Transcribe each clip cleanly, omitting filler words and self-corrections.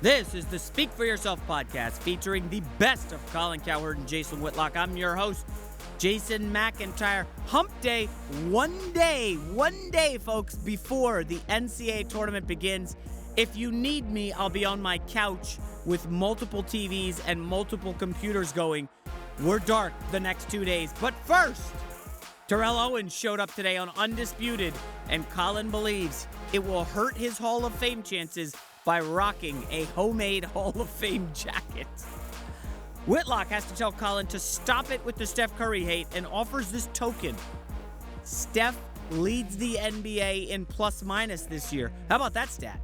This is the Speak For Yourself podcast featuring the best of Colin Cowherd and Jason Whitlock. I'm your host, Jason McIntyre. Hump day, one day, folks, before the NCAA tournament begins. If you need me, I'll be on my couch with multiple TVs and multiple computers going. We're dark the next 2 days. But first, Terrell Owens showed up today on Undisputed, and Colin believes it will hurt his Hall of Fame chances by rocking a homemade Hall of Fame jacket. Whitlock has to tell Colin to stop it with the Steph Curry hate and offers this token. Steph leads the NBA in plus minus this year. How about that stat?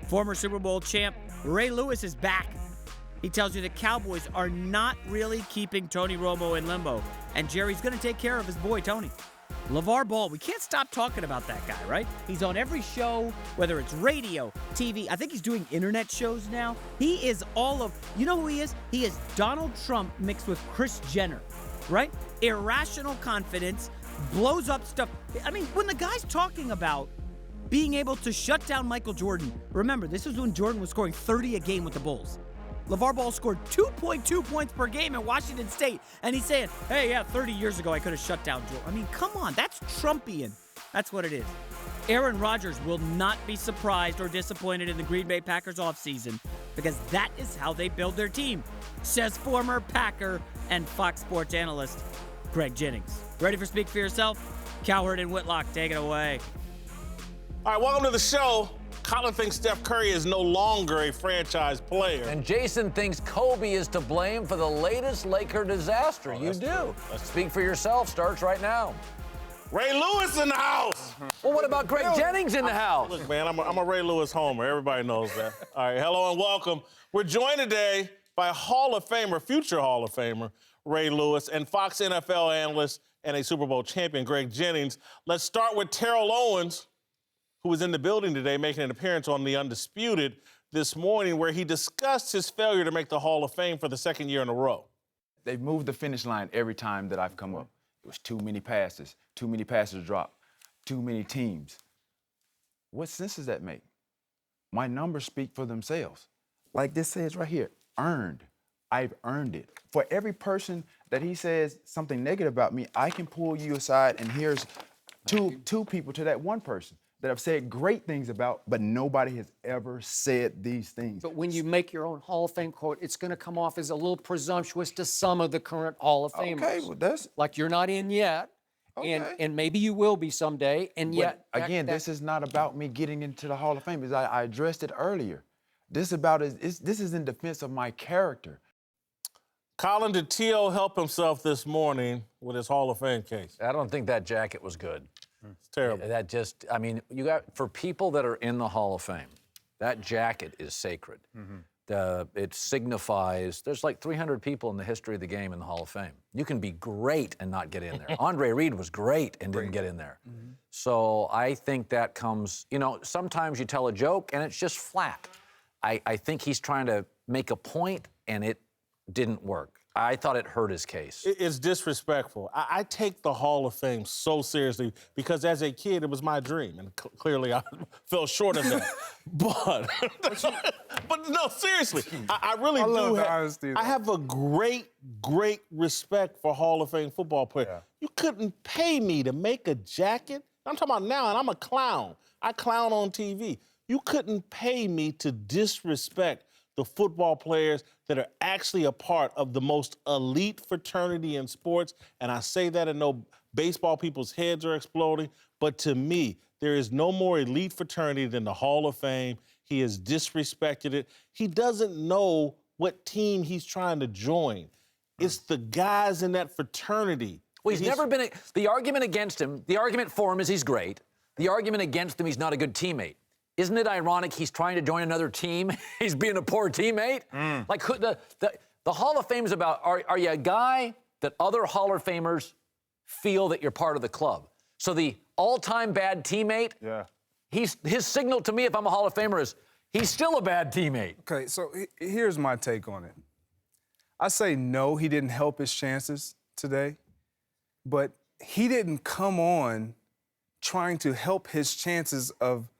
Former Super Bowl champ Ray Lewis is back. He tells you the Cowboys are not really keeping Tony Romo in limbo, and Jerry's going to take care of his boy Tony. LaVar Ball, we can't stop talking about that guy, right? He's on every show, whether it's radio, TV. I think he's doing internet shows now. He is you know who he is? He is Donald Trump mixed with Kris Jenner, right? Irrational confidence, blows up stuff. I mean, when the guy's talking about being able to shut down Michael Jordan, remember, this was when Jordan was scoring 30 a game with the Bulls. LaVar Ball scored 2.2 points per game at Washington State, and he's saying, hey, yeah, 30 years ago I could have shut down Jordan. I mean, come on, that's Trumpian. That's what it is. Aaron Rodgers will not be surprised or disappointed in the Green Bay Packers offseason because that is how they build their team, says former Packer and Fox Sports analyst Greg Jennings. Ready for Speak For Yourself? Cowherd and Whitlock, take it away. All right, welcome to the show. Colin thinks Steph Curry is no longer a franchise player. And Jason thinks Kobe is to blame for the latest Laker disaster. You do. Speak For Yourself starts right now. Ray Lewis in the house. Well, what about Greg Jennings in the house? Look, man, I'm a Ray Lewis homer. Everybody knows that. All right, hello and welcome. We're joined today by Hall of Famer, future Hall of Famer, Ray Lewis, and Fox NFL analyst and a Super Bowl champion, Greg Jennings. Let's start with Terrell Owens, who was in the building today making an appearance on the Undisputed this morning, where he discussed his failure to make the Hall of Fame for the second year in a row. They've moved the finish line every time that I've come up. It was too many passes dropped, too many teams. What sense does that make? My numbers speak for themselves. Like this says right here, earned. I've earned it. For every person that he says something negative about me, I can pull you aside, and here's two people to that one person that I've said great things about, but nobody has ever said these things. But when you make your own Hall of Fame quote, it's going to come off as a little presumptuous to some of the current Hall of Famers. Okay, well, that's... Like you're not in yet, okay. and maybe you will be someday, and yet... But again, this is not about me getting into the Hall of Fame, because I addressed it earlier. This is in defense of my character. Colin, did T.O. help himself this morning with his Hall of Fame case? I don't think that jacket was good. It's terrible. That just, I mean, for people that are in the Hall of Fame, that jacket is sacred. Mm-hmm. It signifies, there's like 300 people in the history of the game in the Hall of Fame. You can be great and not get in there. Andre Reed was great and didn't get in there. Mm-hmm. So I think that comes, sometimes you tell a joke and it's just flat. I think he's trying to make a point and it didn't work. I thought it hurt his case. It's disrespectful. I take the Hall of Fame so seriously because as a kid, it was my dream, and clearly I fell short of that. but no, seriously, I really do. I have a great respect for Hall of Fame football players. Yeah. You couldn't pay me to make a jacket. I'm talking about now, and I'm a clown. I clown on TV. You couldn't pay me to disrespect the football players that are actually a part of the most elite fraternity in sports. And I say that, and no baseball people's heads are exploding. But to me, there is no more elite fraternity than the Hall of Fame. He has disrespected it. He doesn't know what team he's trying to join. It's the guys in that fraternity. Well, he's never been the argument against him, the argument for him is he's great. The argument against him, he's not a good teammate. Isn't it ironic he's trying to join another team? He's being a poor teammate? Like, the Hall of Fame is about, are you a guy that other Hall of Famers feel that you're part of the club? So the all-time bad teammate, his signal to me, if I'm a Hall of Famer, is he's still a bad teammate. Okay, so here's my take on it. I say no, he didn't help his chances today, but he didn't come on trying to help his chances of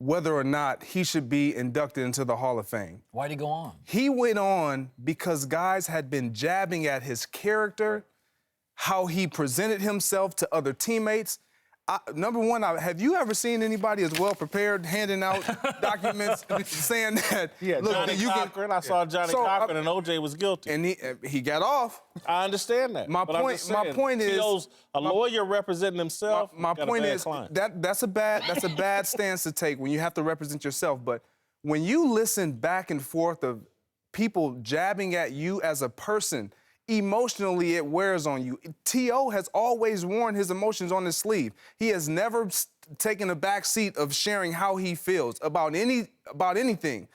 whether or not he should be inducted into the Hall of Fame. Why'd he go on? He went on because guys had been jabbing at his character, how he presented himself to other teammates. Number one, have you ever seen anybody as well prepared handing out documents saying that? Yeah, look, Johnny Cochran. I saw Johnny Cochran, and OJ was guilty. And he got off. I understand that. My point is, a lawyer representing himself. My point is that's a bad stance to take when you have to represent yourself. But when you listen back and forth of people jabbing at you as a person, emotionally, it wears on you. T.O. has always worn his emotions on his sleeve. He has never taken a back seat of sharing how he feels about anything.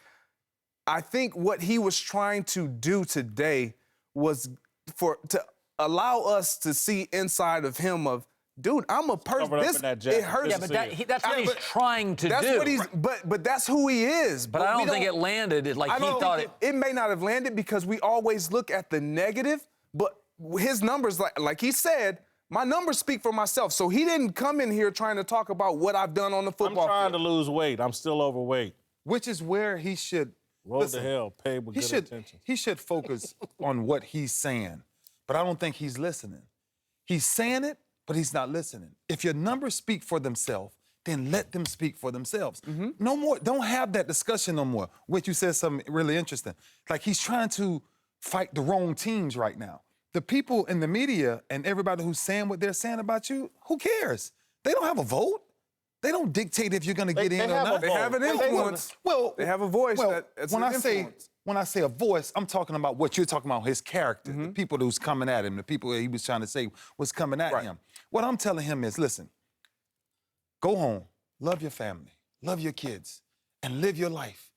I think what he was trying to do today was to allow us to see inside of him of, dude, I'm a person. It hurts. Yeah, but that's what he's trying to do. But that's who he is. But I don't think it landed like he thought it. It may not have landed because we always look at the negative, but his numbers, like he said, my numbers speak for myself. So he didn't come in here trying to talk about what I've done on the football field. I'm trying to lose weight. I'm still overweight. Which is where he should Road to hell, paid with good intentions. He should focus on what he's saying, but I don't think he's listening. He's saying it, but he's not listening. If your numbers speak for themselves, then let them speak for themselves. Mm-hmm. No more, don't have that discussion no more. Which you said something really interesting. Like he's trying to fight the wrong teams right now. The people in the media and everybody who's saying what they're saying about you, who cares? They don't have a vote. They don't dictate if you're going to get in or not. They have an influence. Well, they have a voice. When I say a voice, I'm talking about what you're talking about, his character, the people who's coming at him, the people he was trying to say was coming at him. What I'm telling him is, listen, go home, love your family, love your kids, and live your life.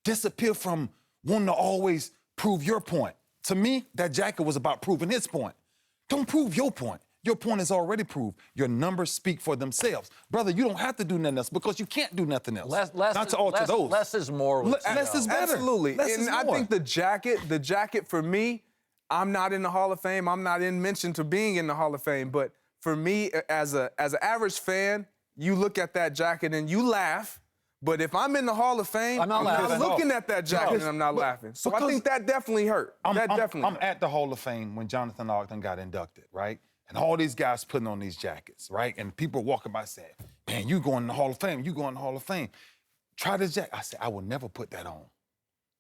Disappear from wanting to always prove your point. To me, that jacket was about proving his point. Don't prove your point. Your point is already proved. Your numbers speak for themselves. Brother, you don't have to do nothing else because you can't do nothing else. Not to alter those. Less is more. Less is better. Absolutely. I think the jacket for me, I'm not in the Hall of Fame. I'm not mentioned to being in the Hall of Fame. But for me, as an average fan, you look at that jacket and you laugh. But if I'm in the Hall of Fame, I'm not looking at that jacket and I'm not laughing. So I think that definitely hurt. I'm at the Hall of Fame when Jonathan Ogden got inducted, right? And all these guys putting on these jackets, right? And people walking by saying, man, you going in the Hall of Fame, you going in the Hall of Fame. Try the jacket. I said, I will never put that on.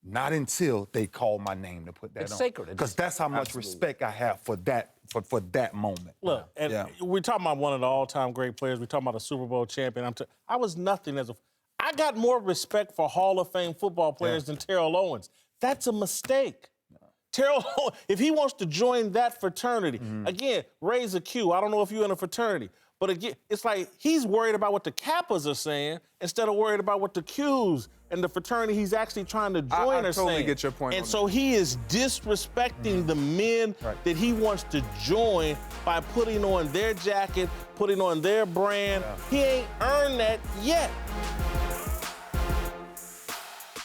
Not until they call my name to put that on. It's sacred. Because that's how much respect I have for that moment. Look, and we're talking about one of the all-time great players. We're talking about a Super Bowl champion. I was nothing I got more respect for Hall of Fame football players than Terrell Owens. That's a mistake. Terrell, if he wants to join that fraternity, again, raise a Q. I don't know if you're in a fraternity, but again, it's like he's worried about what the Kappas are saying instead of worried about what the Qs and the fraternity he's actually trying to join are saying. I totally get your point. And so he is disrespecting the men that he wants to join by putting on their jacket, putting on their brand. He ain't earned that yet.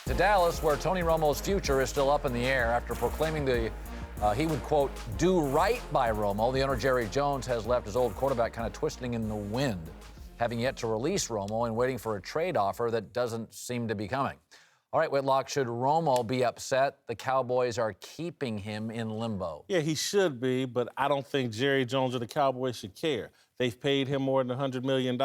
To Dallas, where Tony Romo's future is still up in the air after proclaiming he would, quote, do right by Romo. The owner, Jerry Jones, has left his old quarterback kind of twisting in the wind, having yet to release Romo and waiting for a trade offer that doesn't seem to be coming. All right, Whitlock, should Romo be upset the Cowboys are keeping him in limbo? Yeah, he should be, but I don't think Jerry Jones or the Cowboys should care. They've paid him more than $100 million.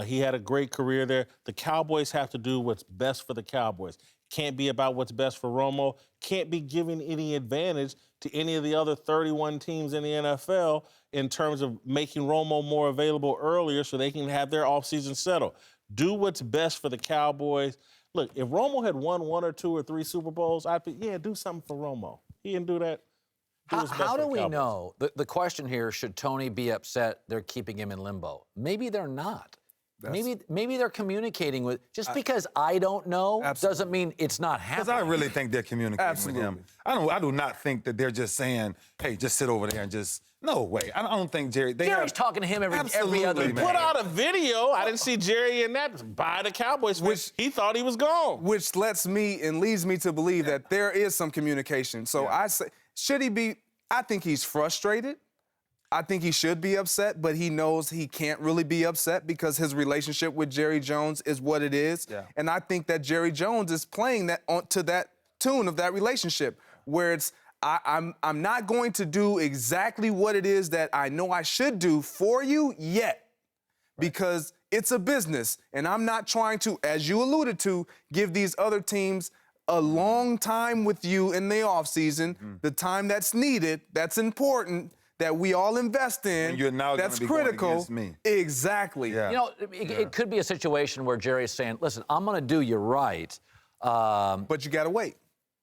He had a great career there. The Cowboys have to do what's best for the Cowboys. Can't be about what's best for Romo. Can't be giving any advantage to any of the other 31 teams in the NFL in terms of making Romo more available earlier so they can have their offseason settled. Do what's best for the Cowboys. Look, if Romo had won 1 or 2 or 3 Super Bowls, I'd be, do something for Romo. He didn't do that. How do we know? The question here, should Tony be upset they're keeping him in limbo? Maybe they're not. Maybe they're communicating with. Just because I don't know doesn't mean it's not happening. Because I really think they're communicating with him. I do not think that they're just saying, "Hey, just sit over there and just." No way. I don't think Jerry. Jerry's talking to him every other day. Put out a video. I didn't see Jerry in that by the Cowboys. Which he thought he was gone. Which leads me to believe that there is some communication. So I say, should he be? I think he's frustrated. I think he should be upset, but he knows he can't really be upset because his relationship with Jerry Jones is what it is. Yeah. And I think that Jerry Jones is playing that to that tune of that relationship, where it's I'm not going to do exactly what it is that I know I should do for you yet, because it's a business, and I'm not trying to, as you alluded to, give these other teams a long time with you in the offseason, the time that's needed, that's important, that we all invest in. And you're now that's gonna be going critical. against me. Exactly. Yeah. You know, it could be a situation where Jerry's saying, listen, I'm going to do you right. But you got to wait.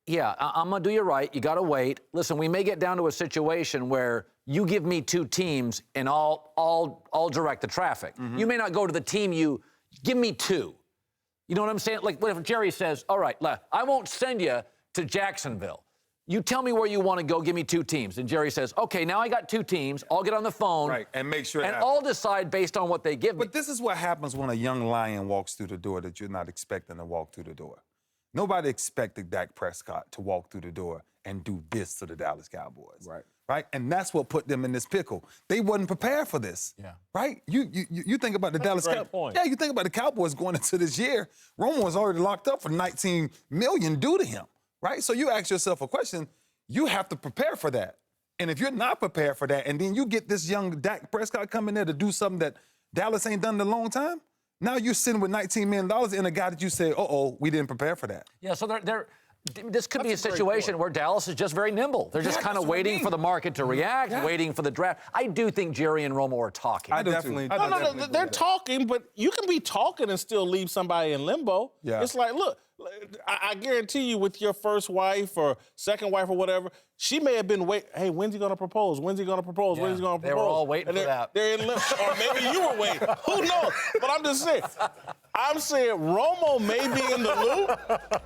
Yeah, I'm going to do you right. You got to wait. Listen, we may get down to a situation where you give me 2 teams and I'll direct the traffic. You may not go to the team give me 2. You know what I'm saying? Like, what if Jerry says, all right, I won't send you to Jacksonville. You tell me where you want to go, give me 2 teams. And Jerry says, okay, now I got 2 teams. I'll get on the phone. Right, and make sure and I'll decide based on what they give me. But this is what happens when a young lion walks through the door that you're not expecting to walk through the door. Nobody expected Dak Prescott to walk through the door and do this to the Dallas Cowboys. Right? And that's what put them in this pickle. They wasn't prepared for this. Yeah. Right? You think about the Dallas Cowboys. Yeah, you think about the Cowboys going into this year. Romo was already locked up for $19 million due to him. Right? So you ask yourself a question, you have to prepare for that. And if you're not prepared for that, and then you get this young Dak Prescott coming there to do something that Dallas ain't done in a long time, now you're sitting with $19 million in a guy that you say, we didn't prepare for that. Yeah, so this could be a situation where Dallas is just very nimble. They're just kind of waiting for the market to react, waiting for the draft. I do think Jerry and Romo are talking. I definitely. No, they're talking, but you can be talking and still leave somebody in limbo. Yeah. It's like, look, I guarantee you with your first wife or second wife or whatever, she may have been waiting, hey, when's he going to propose? When's he going to propose? When's he going to propose? They were all waiting for that. They're in limbo, or maybe you were waiting. Who knows? But I'm just saying, Romo may be in the loop,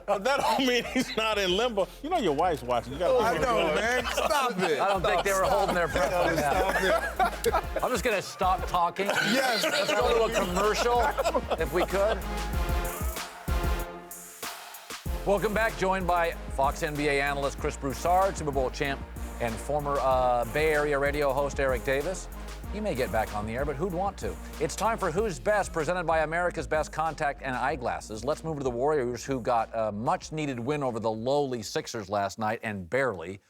but that don't mean he's not in limbo. You know your wife's watching. You gotta I know, man. Stop it. I don't think they were holding their breath on that. I'm just going to stop talking. Yes. Let's go to a commercial, if we could. Welcome back, joined by Fox NBA analyst Chris Broussard, Super Bowl champ, and former Bay Area radio host Eric Davis. You may get back on the air, but who'd want to? It's time for Who's Best, presented by America's Best Contact and Eyeglasses. Let's move to the Warriors, who got a much-needed win over the lowly Sixers last night, and barely.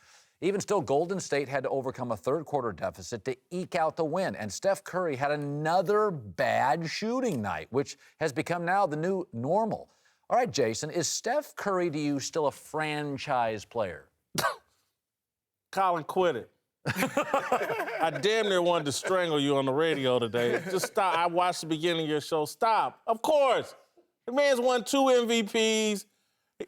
Even still, Golden State had to overcome a third-quarter deficit to eke out the win, and Steph Curry had another bad shooting night, which has become now the new normal. All right, Jason, is Steph Curry to you still a franchise player? Colin, quit it. I damn near wanted to strangle you on the radio today. Just stop. I watched the beginning of your show. Stop. Of course. The man's won 2 MVPs.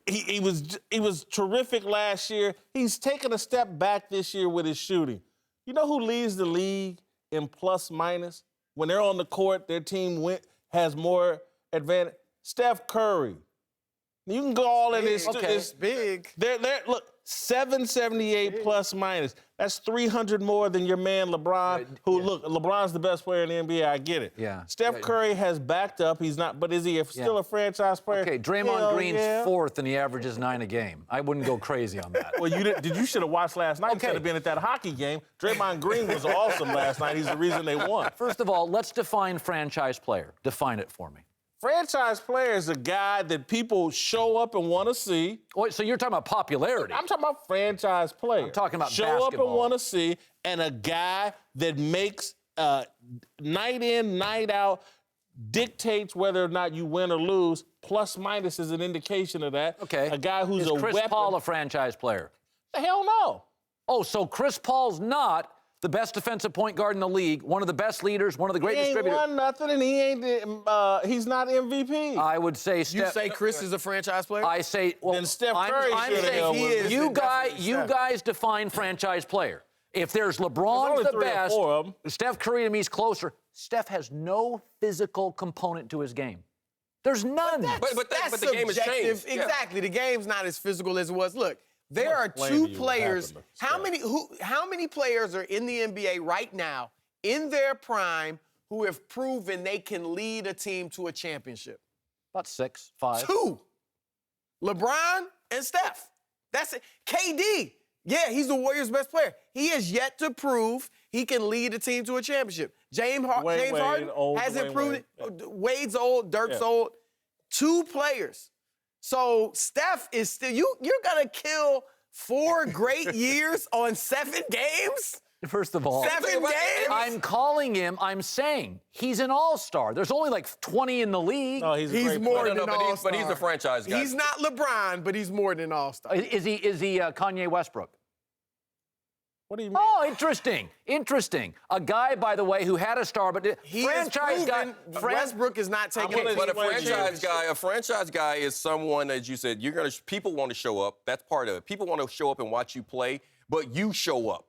He was terrific last year. He's taken a step back this year with his shooting. You know who leads the league in plus minus? When they're on the court, their team has more advantage. Steph Curry. You can go all in his. Okay, it's big. Look, 778 plus minus. That's 300 more than your man LeBron, look, LeBron's the best player in the NBA. I get it. Yeah. Steph Curry has backed up. He's not, but is he still a franchise player? Okay, Draymond Green's 4th and he averages 9 a game. I wouldn't go crazy on that. Well, you should have watched last night instead of being at that hockey game. Draymond Green was awesome last night. He's the reason they won. First of all, let's define franchise player. Define it for me. Franchise player is a guy that people show up and want to see. Wait, so you're talking about popularity? I'm talking about franchise player. I'm talking about show basketball. up and want to see, and a guy that makes night in, night out, dictates whether or not you win or lose. Plus minus is an indication of that. Okay. A guy who's is a Chris weapon. Paul a franchise player? The hell no. Oh, so Chris Paul's not the best defensive point guard in the league, one of the best leaders, one of the great distributors. He ain't won nothing, and he's not MVP. I would say Steph. You say Chris is a franchise player? I say, well, then Steph Curry I'm should have saying he is. you guys define franchise player. If there's LeBron's the best, 4 of them. Steph Curry to me is closer. Steph has no physical component to his game. There's none. But the game has changed. Exactly. The game's not as physical as it was. Look, there are 2 players. How many players are in the NBA right now in their prime who have proven they can lead a team to a championship? About 6, 5. 2. LeBron and Steph. That's it. KD Yeah, he's the Warriors' best player. He has yet to prove he can lead the team to a championship. James Harden hasn't proven it. Wade's old, Dirk's old. 2 players. So Steph is still, you're going to kill 4 great years on 7 games? First of all, 7 games? I'm calling him, I'm saying he's an all-star. There's only like 20 in the league. No, he's more than an all-star. But he's a franchise guy. He's not LeBron, but he's more than an all-star. Is he Kanye Westbrook? What do you mean? Oh, interesting. A guy, by the way, who had a star, but franchise guy. Westbrook is not taking it. But a franchise guy is someone, as you said, people want to show up. That's part of it. People want to show up and watch you play, but you show up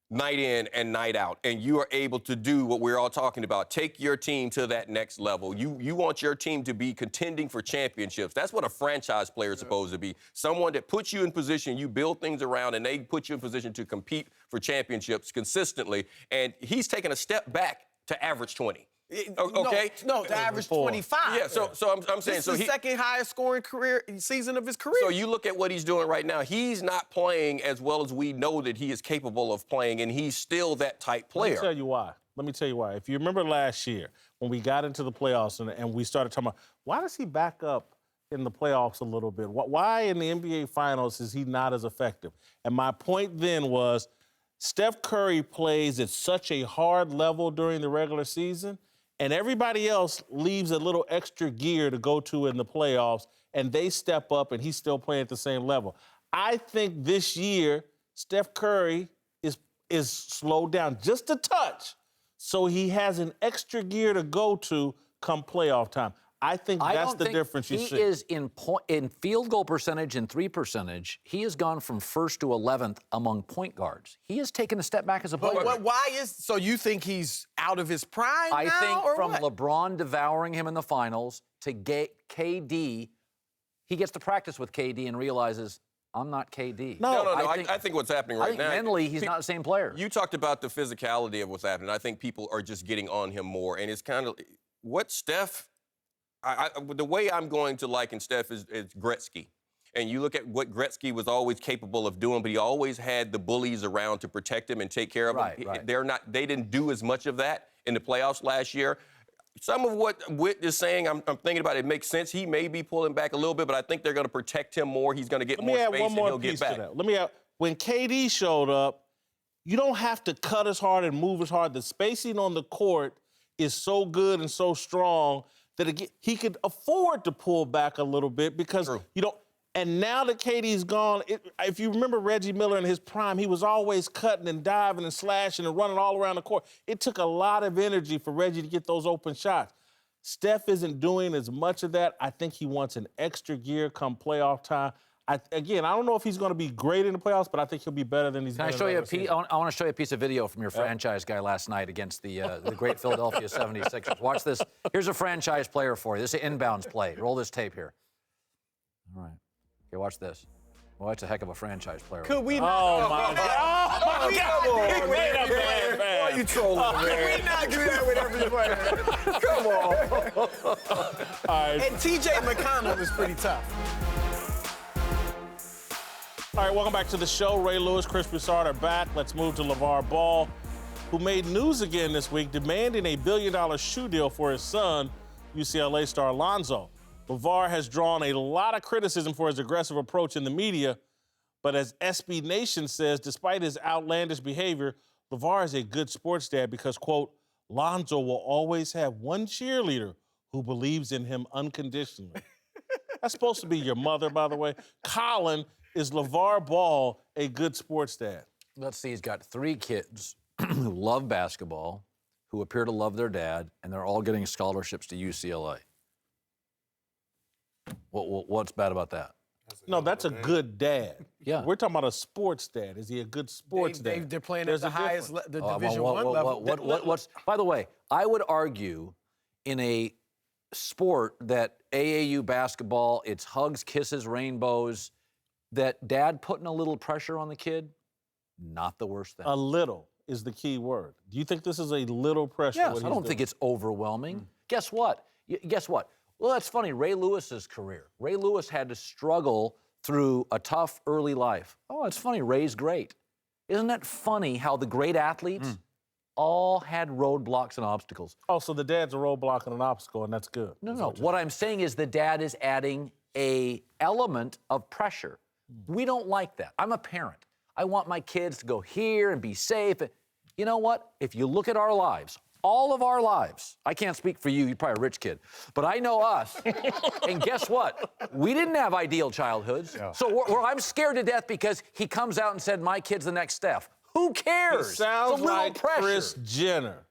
night in and night out, and you are able to do what we're all talking about. Take your team to that next level. You want your team to be contending for championships. That's what a franchise player is supposed to be. Someone that puts you in position, you build things around, and they put you in position to compete for championships consistently. And he's taken a step back to average 20. Okay? No, to average 25. Yeah, so I'm saying... This is the second highest scoring season of his career. So you look at what he's doing right now. He's not playing as well as we know that he is capable of playing, and he's still that type player. Let me tell you why. If you remember last year, when we got into the playoffs and we started talking about, why does he back up in the playoffs a little bit? Why in the NBA Finals is he not as effective? And my point then was, Steph Curry plays at such a hard level during the regular season, and everybody else leaves a little extra gear to go to in the playoffs, and they step up, and he's still playing at the same level. I think this year, Steph Curry is slowed down just a touch, so he has an extra gear to go to come playoff time. I think that's the difference you see. He is in field goal percentage and 3 percentage. He has gone from 1st to 11th among point guards. He has taken a step back as a player. But why so you think he's out of his prime I now, think or from what? LeBron devouring him in the finals to KD, he gets to practice with KD and realizes, I'm not KD. No. I think what's happening right now... mentally, he's not the same player. You talked about the physicality of what's happening. I think people are just getting on him more. And it's kind of... What Steph... the way I'm going to liken Steph is Gretzky. And you look at what Gretzky was always capable of doing, but he always had the bullies around to protect him and take care of him. Right. They didn't do as much of that in the playoffs last year. Some of what Whit is saying, I'm thinking about it makes sense. He may be pulling back a little bit, but I think they're going to protect him more. He's going to get more space and he'll get back. When KD showed up, you don't have to cut as hard and move as hard. The spacing on the court is so good and so strong that he could afford to pull back a little bit because you don't. And now that KD's gone, if you remember Reggie Miller in his prime, he was always cutting and diving and slashing and running all around the court. It took a lot of energy for Reggie to get those open shots. Steph isn't doing as much of that. I think he wants an extra gear come playoff time. I don't know if he's going to be great in the playoffs, but I think he'll be better than he's been. Can I show you a piece? I want to show you a piece of video from your franchise guy last night against the great Philadelphia 76ers. Watch this. Here's a franchise player for you. This is an inbounds play. Roll this tape here. All right. Okay, watch this. Well, that's a heck of a franchise player. Could we not? Oh, my God. Oh, my God. Wait a minute, man. Why are you trolling, man? Can we not do that with every player? Come on. All right. And T.J. McConnell is pretty tough. All right, welcome back to the show. Ray Lewis, Chris Broussard are back. Let's move to LaVar Ball, who made news again this week, demanding a $1 billion shoe deal for his son, UCLA star Lonzo. LaVar has drawn a lot of criticism for his aggressive approach in the media, but as SB Nation says, despite his outlandish behavior, LaVar is a good sports dad because, quote, Lonzo will always have one cheerleader who believes in him unconditionally. That's supposed to be your mother, by the way. Colin, is LaVar Ball a good sports dad? Let's see. He's got 3 kids who love basketball, who appear to love their dad, and they're all getting scholarships to UCLA. What's bad about that? No, that's a good dad. Yeah. We're talking about a sports dad. Is he a good sports dad? They're playing at the highest, the Division I level. By the way, I would argue in a sport that AAU basketball, it's hugs, kisses, rainbows, that dad putting a little pressure on the kid, not the worst thing. A little is the key word. Do you think this is a little pressure? Yes, I don't think it's overwhelming. Guess what? Well, that's funny. Ray Lewis's career. Ray Lewis had to struggle through a tough early life. Oh, it's funny, raised great. Isn't that funny how the great athletes all had roadblocks and obstacles? Oh, so the dad's a roadblock and an obstacle, and that's good. No. What I'm saying is the dad is adding a element of pressure. We don't like that. I'm a parent. I want my kids to go here and be safe. You know what? If you look at our lives, all of our lives, I can't speak for you, you're probably a rich kid, but I know us. And guess what? We didn't have ideal childhoods. Yeah. So I'm scared to death because he comes out and said, my kid's the next Steph. Who cares? He sounds like pressure. Kris Jenner.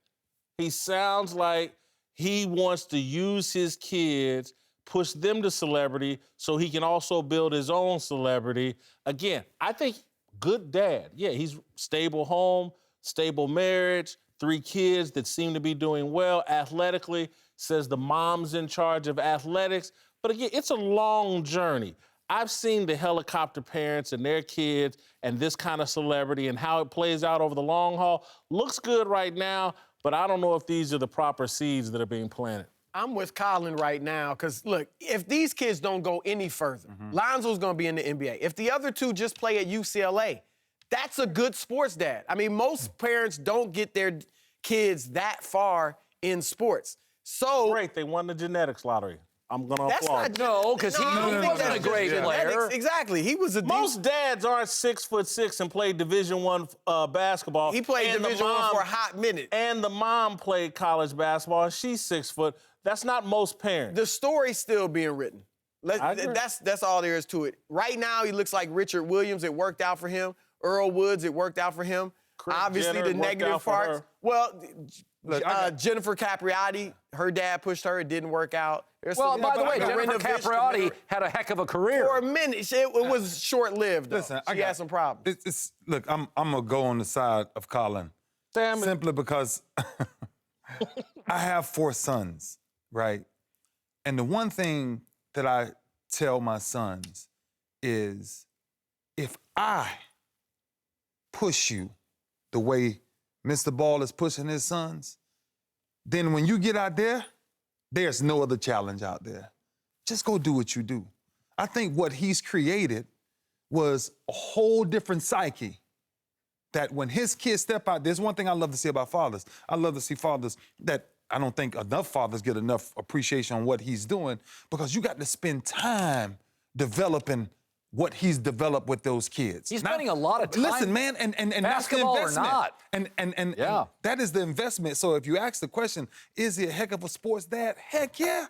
He sounds like he wants to use his kids, push them to celebrity so he can also build his own celebrity. Again, I think good dad. Yeah, he's stable home, stable marriage, 3 kids that seem to be doing well athletically, says the mom's in charge of athletics. But again, it's a long journey. I've seen the helicopter parents and their kids and this kind of celebrity and how it plays out over the long haul. Looks good right now, but I don't know if these are the proper seeds that are being planted. I'm with Colin right now because, look, if these kids don't go any further, Lonzo's going to be in the NBA. If the other 2 just play at UCLA, that's a good sports dad. I mean, most parents don't get their kids that far in sports. So great, they won the genetics lottery. I'm going to applaud. No, because he wasn't a great player. Exactly. He was a Most dads aren't 6'6" and played Division I basketball. He played Division I for a hot minute. And the mom played college basketball, and she's 6 foot. That's not most parents. The story's still being written. That's all there is to it. Right now, he looks like Richard Williams. It worked out for him. Earl Woods, it worked out for him. Obviously, Jenner, the negative parts. Well, Jennifer Capriati, her dad pushed her. It didn't work out. Well, by the way, Jennifer Capriati had a heck of a career. For a minute. It was short-lived, though. Listen, she had some problems. Look, I'm going to go on the side of Colin. Simply because I have 4 sons, right? And the one thing that I tell my sons is, if I push you the way Mr. Ball is pushing his sons, then when you get out there, there's no other challenge out there. Just go do what you do. I think what he's created was a whole different psyche that when his kids step out, there's one thing I love to see about fathers. I love to see fathers that I don't think enough fathers get enough appreciation on what he's doing, because you got to spend time developing what he's developed with those kids. He's spending a lot of time. Listen, man, and that's the investment. Or not. And that is the investment. So if you ask the question, is he a heck of a sports dad? Heck yeah.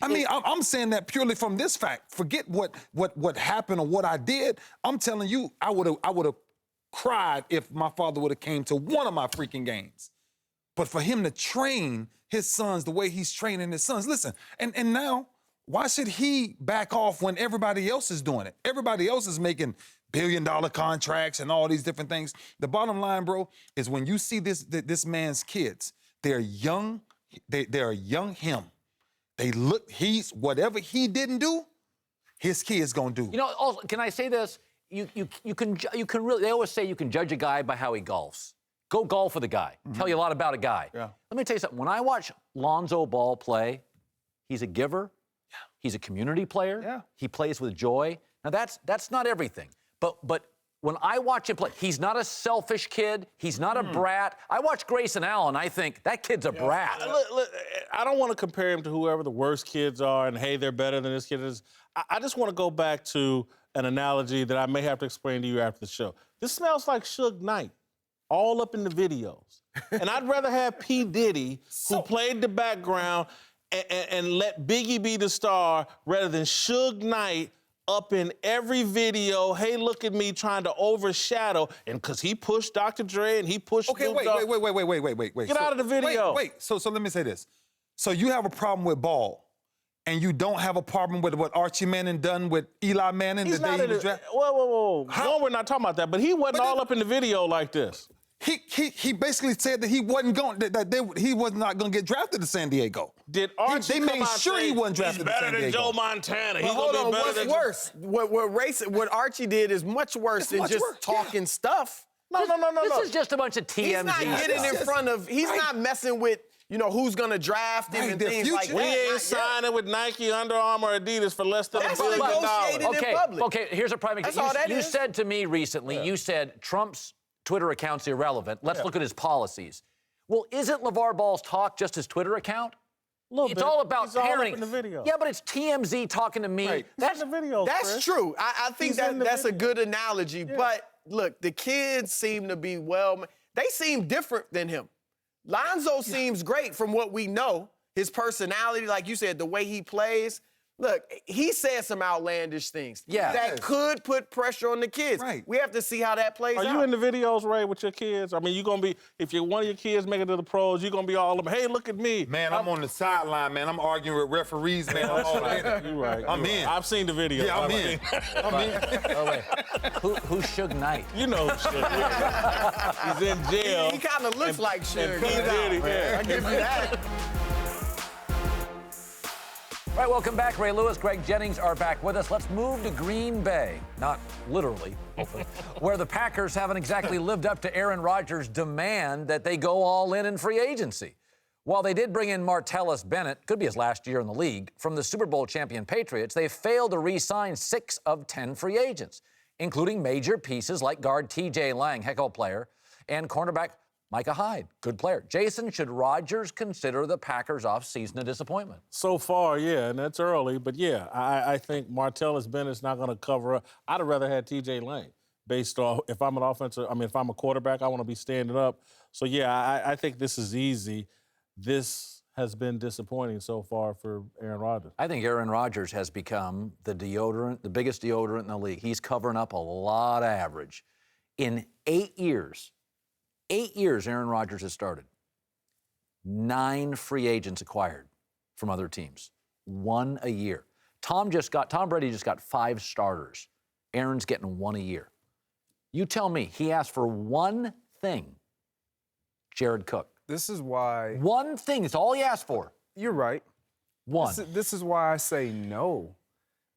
I mean, I'm saying that purely from this fact. Forget what happened or what I did. I'm telling you, I would have cried if my father would have came to one of my freaking games. But for him to train his sons the way he's training his sons, listen, and now, why should he back off when everybody else is doing it? Everybody else is making billion-dollar contracts and all these different things. The bottom line, bro, is when you see this man's kids, they're young, they're a young him. They look, whatever he didn't do, his kid's gonna do. You know, also, can I say this? You can really, they always say you can judge a guy by how he golfs. Go golf with a guy. Tell you a lot about a guy. Yeah. Let me tell you something. When I watch Lonzo Ball play, he's a giver. He's a community player. Yeah. He plays with joy. Now, that's not everything. But when I watch him play, he's not a selfish kid. He's not a brat. I watch Grayson Allen, I think, that kid's a brat. Look, I don't want to compare him to whoever the worst kids are and, hey, they're better than this kid is. I just want to go back to an analogy that I may have to explain to you after the show. This smells like Suge Knight, all up in the videos. And I'd rather have P. Diddy, who played the background, and let Biggie be the star rather than Suge Knight up in every video. Hey, look at me, trying to overshadow. And because he pushed Dr. Dre and he pushed Okay, wait. Get out of the video. Wait. So let me say this. So you have a problem with Ball, and you don't have a problem with what Archie Manning done with Eli Manning the day he was drafted? Whoa. No, we're not talking about that. But he wasn't all up in the video like this. He basically said that he wasn't going he was not going to get drafted to San Diego. Did Archie They made sure he wasn't drafted to San Diego. He's better than Joe Montana. He's Hold gonna on, be better what's than worse? What Archie did is much worse than just talking stuff. No. This is just a bunch of TMZ. He's not getting in front of. He's not messing with who's going to draft him and things like that. We ain't signing with Nike, Under Armour, or Adidas for less than $1 billion. Okay, here's a prime example. You said to me recently, you said Trump's Twitter account's irrelevant. Let's look at his policies. Well, isn't LaVar Ball's talk just his Twitter account? It's all about parenting. In the video. Yeah, but it's TMZ talking to me. Right. That's the video. That's true. I think that's a good analogy. Yeah. But look, the kids seem to be they seem different than him. Lonzo seems great from what we know. His personality, like you said, the way he plays. Look, he said some outlandish things that could put pressure on the kids. Right. We have to see how that plays out. Are you in the videos, Ray, with your kids? I mean, you're going to be, if you're one of your kids making it to the pros, you're going to be all of them, hey, look at me. Man, I'm on the sideline, man. I'm arguing with referees, man. You're right. I'm in. I've seen the video. Yeah, I'm in. I'm in. Oh, wait. Who's Suge Knight? You know Suge. He's in jail. He kind of looks like Suge. I give you that. All right, welcome back. Ray Lewis, Greg Jennings are back with us. Let's move to Green Bay. Not literally, hopefully, where the Packers haven't exactly lived up to Aaron Rodgers' demand that they go all in free agency. While they did bring in Martellus Bennett, could be his last year in the league, from the Super Bowl champion Patriots, they failed to re-sign 6 of 10 free agents, including major pieces like guard T.J. Lang, heck of a player, and cornerback Micah Hyde, good player. Jason, should Rodgers consider the Packers offseason a disappointment? So far, yeah, and that's early. But, yeah, I think Martellus Bennett's not going to cover up. I'd have rather had T.J. Lang based off, if I'm if I'm a quarterback, I want to be standing up. So, yeah, I think this is easy. This has been disappointing so far for Aaron Rodgers. I think Aaron Rodgers has become the biggest deodorant in the league. He's covering up a lot of average. In 8 years, Aaron Rodgers has started. 9 free agents acquired from other teams. 1 a year. Tom Brady just got 5 starters. Aaron's getting 1 a year. You tell me, he asked for one thing. Jared Cook. This is why. One thing. It's all he asked for. You're right. One. This is why I say no.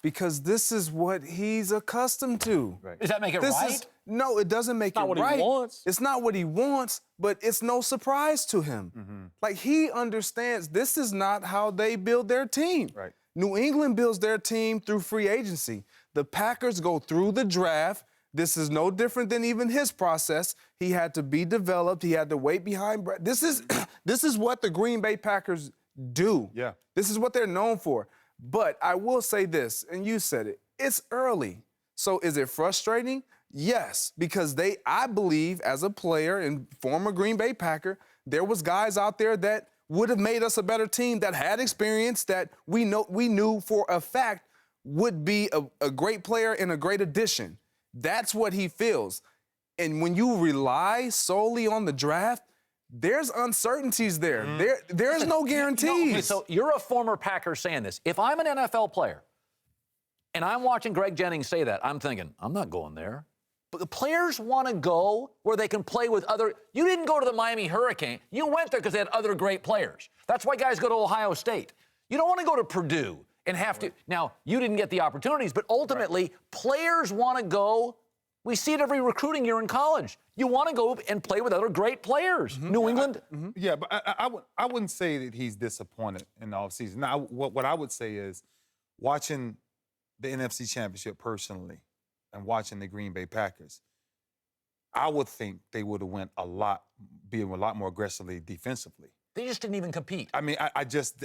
Because this is what he's accustomed to. Right. Does that make it right? No, it doesn't make it right. It's not what he wants. It's not what he wants, but it's no surprise to him. Mm-hmm. Like, he understands this is not how they build their team. Right. New England builds their team through free agency. The Packers go through the draft. This is no different than even his process. He had to be developed. He had to wait behind. This is what the Green Bay Packers do. Yeah. This is what they're known for. But I will say this, and you said it, it's early. So is it frustrating? Yes, because I believe as a player and former Green Bay Packer, there was guys out there that would have made us a better team, that had experience, that we knew for a fact would be a great player and a great addition. That's what he feels. And when you rely solely on the draft, there's uncertainties there. There's no guarantees. So you're a former Packer saying this. If I'm an NFL player and I'm watching Greg Jennings say that, I'm thinking, I'm not going there. But the players want to go where they can play with other. You didn't go to the Miami Hurricane. You went there because they had other great players. That's why guys go to Ohio State. You don't want to go to Purdue and have to. Now, you didn't get the opportunities, but ultimately, players want to go. We see it every recruiting year in college. You want to go and play with other great players. Mm-hmm. New England. Yeah, but I wouldn't say that he's disappointed in the offseason. Now, what I would say is watching the NFC Championship personally and watching the Green Bay Packers, I would think they would have went a lot more aggressively defensively. They just didn't even compete. I mean, I just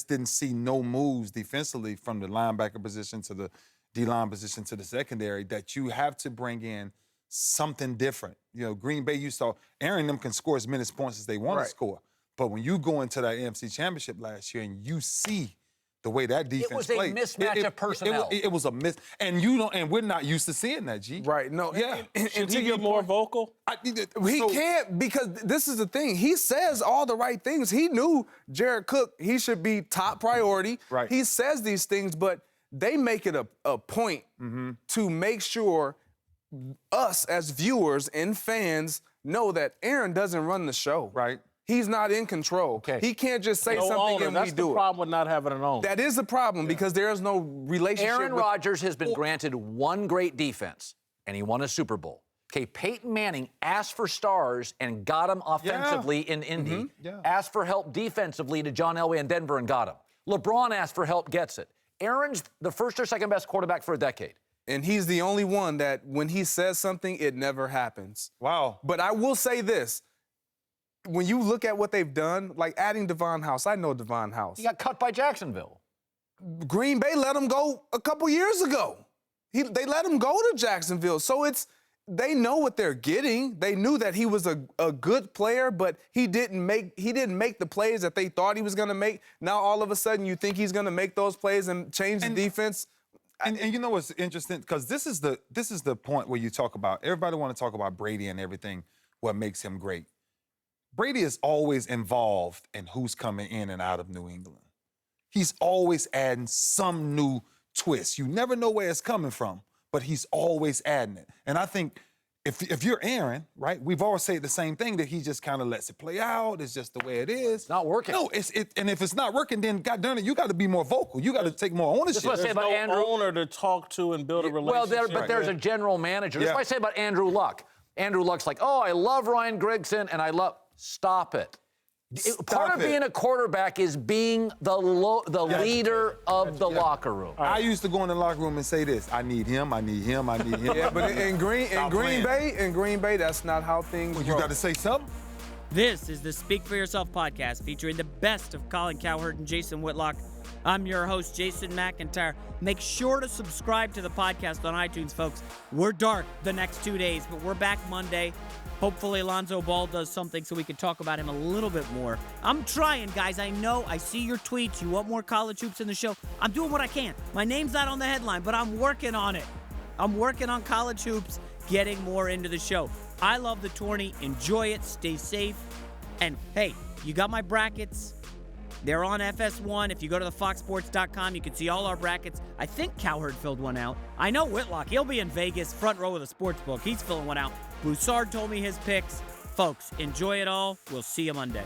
didn't see no moves defensively from the linebacker position to the D-line position to the secondary that you have to bring in something different. You know, Green Bay, you saw Aaron them can score as many points as they want to score. But when you go into that NFC Championship last year and you see the way that defense played. It was a mismatch of personnel. It was a miss. And we're not used to seeing that, G. Right, no. Yeah. Should he get more vocal? He can't, because this is the thing. He says all the right things. He knew Jared Cook, he should be top priority. Right. He says these things, but they make it a point to make sure us as viewers and fans know that Aaron doesn't run the show. Right. He's not in control. Okay. He can't just say something and we do it. That's the problem with not having an owner. That is the problem because there is no relationship. Aaron Rodgers has been granted one great defense, and he won a Super Bowl. Okay, Peyton Manning asked for stars and got them offensively in Indy. Asked for help defensively to John Elway in Denver and got him. LeBron asked for help, gets it. Aaron's the first or second best quarterback for a decade. And he's the only one that when he says something, it never happens. Wow. But I will say this. When you look at what they've done, like adding Devon House, I know Devon House. He got cut by Jacksonville. Green Bay let him go a couple years ago. They let him go to Jacksonville. So they know what they're getting. They knew that he was a good player, but he didn't make the plays that they thought he was going to make. Now all of a sudden you think he's going to make those plays and change the defense. And you know what's interesting? Because this is the point where you talk about, everybody want to talk about Brady and everything, what makes him great. Brady is always involved in who's coming in and out of New England. He's always adding some new twist. You never know where it's coming from, but he's always adding it. And I think if you're Aaron, right, we've always said the same thing, that he just kind of lets it play out. It's just the way it is. It's not working. No, and if it's not working, then God darn it, you got to be more vocal. You got to take more ownership. That's what I say There's about no Andrew. owner to talk to and build a relationship. Well, there's a general manager. That's what I say about Andrew Luck. Andrew Luck's like, oh, I love Ryan Grigson, and I love... Stop it. Part of being a quarterback is being the leader of the locker room. I used to go in the locker room and say this: I need him, I need him, I need him. Yeah, but in Green Bay, that's not how things You got to say something. This is the Speak for Yourself podcast featuring the best of Colin Cowherd and Jason Whitlock. I'm your host, Jason McIntyre. Make sure to subscribe to the podcast on iTunes, folks. We're dark the next 2 days, but we're back Monday. Hopefully Alonzo Ball does something so we can talk about him a little bit more. I'm trying, guys. I know. I see your tweets. You want more college hoops in the show. I'm doing what I can. My name's not on the headline, but I'm working on it. I'm working on college hoops, getting more into the show. I love the tourney. Enjoy it. Stay safe. And, hey, you got my brackets. They're on FS1. If you go to thefoxsports.com, you can see all our brackets. I think Cowherd filled one out. I know Whitlock. He'll be in Vegas, front row of the sports book. He's filling one out. Broussard told me his picks. Folks, enjoy it all. We'll see you Monday.